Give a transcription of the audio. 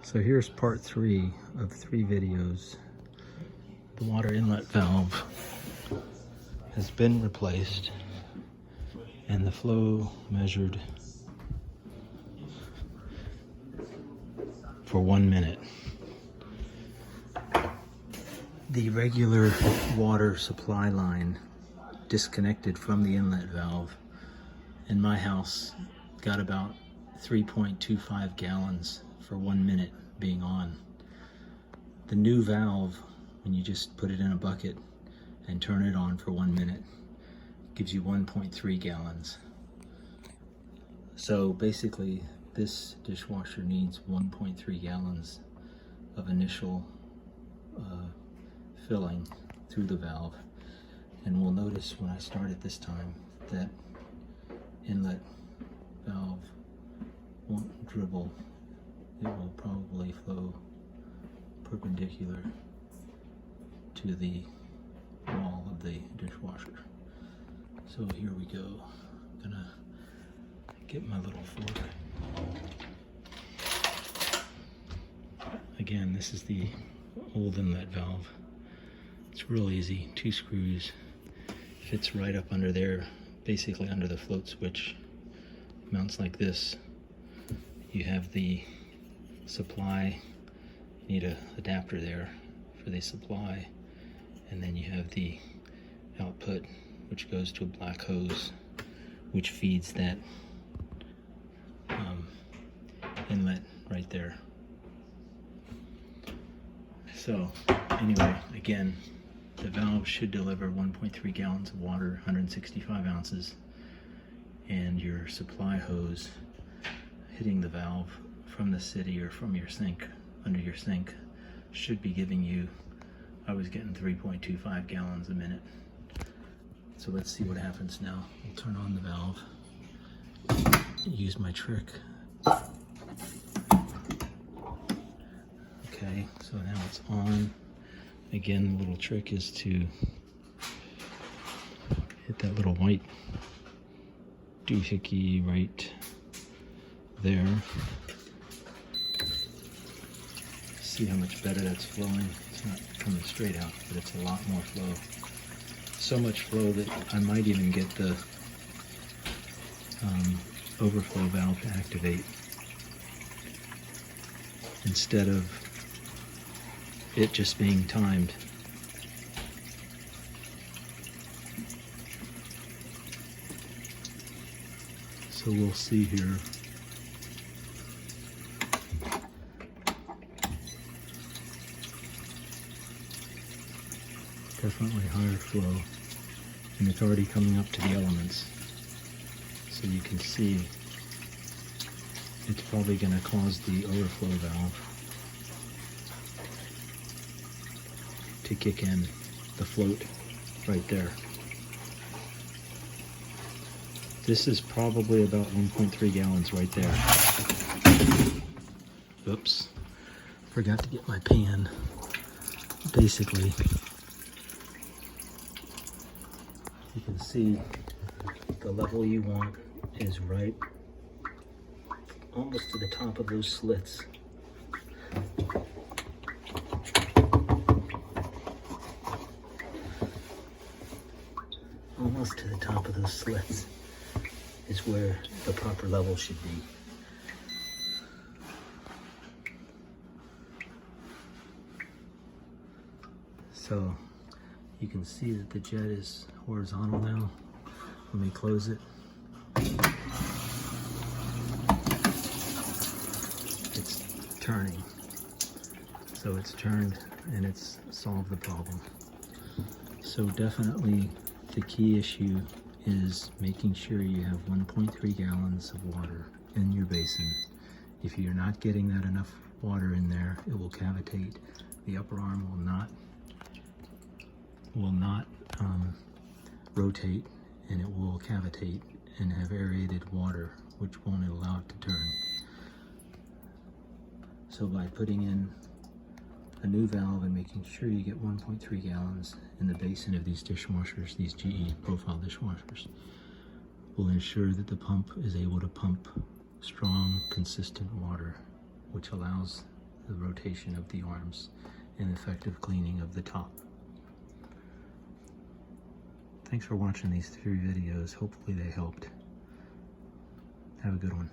So here's part 3 of 3 videos. The water inlet valve has been replaced and the flow measured for 1 minute. The regular water supply line disconnected from the inlet valve in my house got about 3.25 gallons for 1 minute being on. The new valve, when you just put it in a bucket and turn it on for 1 minute, gives you 1.3 gallons. So basically this dishwasher needs 1.3 gallons of initial filling through the valve. And we'll notice when I start it this time that inlet valve won't dribble. It will probably flow perpendicular to the wall of the dishwasher. So here we go. I'm gonna get my little fork. Again, this is the old inlet valve. It's real easy, 2 screws. Fits right up under there, basically under the float switch. Mounts like this. You have the supply, you need an adapter there for the supply, and then you have the output, which goes to a black hose, which feeds that inlet right there. So anyway, again, the valve should deliver 1.3 gallons of water, 165 ounces, and your supply hose hitting the valve from the city or from your sink, under your sink, should be giving you, I was getting 3.25 gallons a minute. So let's see what happens now. I'll turn on the valve, use my trick. Okay, so now it's on. Again, the little trick is to hit that little white doohickey right there. See how much better that's flowing. It's not coming straight out, but it's a lot more flow. So much flow that I might even get the overflow valve to activate instead of it just being timed. So we'll see here. Definitely higher flow, and it's already coming up to the elements. So you can see it's probably going to cause the overflow valve to kick in, the float right there. This is probably about 1.3 gallons right there. Oops, forgot to get my pan. Basically, you can see the level you want is right almost to the top of those slits. Almost to the top of those slits is where the proper level should be. So you can see that the jet is horizontal now. Let me close it. It's turning. So it's turned and it's solved the problem. So definitely the key issue is making sure you have 1.3 gallons of water in your basin. If you're not getting that enough water in there, it will cavitate. The upper arm will not rotate, and it will cavitate and have aerated water, which won't allow it to turn. So by putting in a new valve and making sure you get 1.3 gallons in the basin of these dishwashers, these GE profile dishwashers, will ensure that the pump is able to pump strong, consistent water, which allows the rotation of the arms and effective cleaning of the top. Thanks for watching these 3 videos. Hopefully they helped. Have a good one.